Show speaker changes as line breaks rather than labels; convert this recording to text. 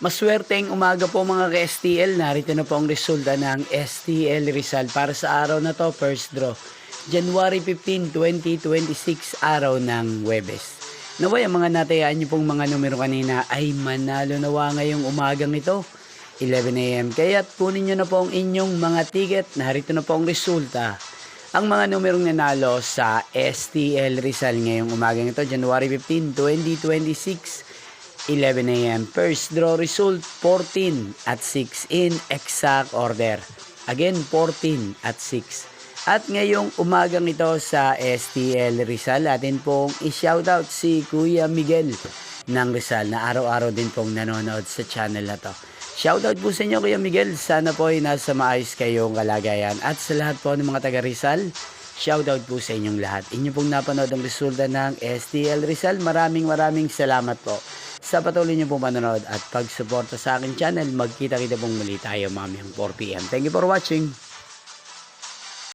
Maswerteng umaga po mga ka-STL. Narito na po ang resulta ng STL Rizal para sa araw na to, first draw. January 15, 2026, araw ng Huwebes. Naway ang mga natayaan niyo pong mga numero kanina ay manalo nawa ngayong umagang ito, 11 AM. Kaya't kunin niyo na po ang inyong mga ticket. Narito na po ang resulta. Ang mga numerong nanalo sa STL Rizal ngayong umagang ito, January 15, 2026, 11 AM. First draw result 14 at 6 in exact order. Again 14 at 6. At ngayong umagang ito sa STL Rizal, atin pong i-shoutout si Kuya Miguel ng Rizal na araw-araw din pong nanonood sa channel na to. Shoutout po sa inyo Kuya Miguel, sana po ay nasa maayos kayong kalagayan. At sa lahat po ng mga taga Rizal, shoutout po sa inyong lahat. Inyo pong napanood ang resulta ng STL Rizal. Maraming salamat po sa patuloy niyo pong panonood at pagsuporta sa akin channel. Magkita-kita pong muli tayo mamayang 4 PM. Thank you for watching.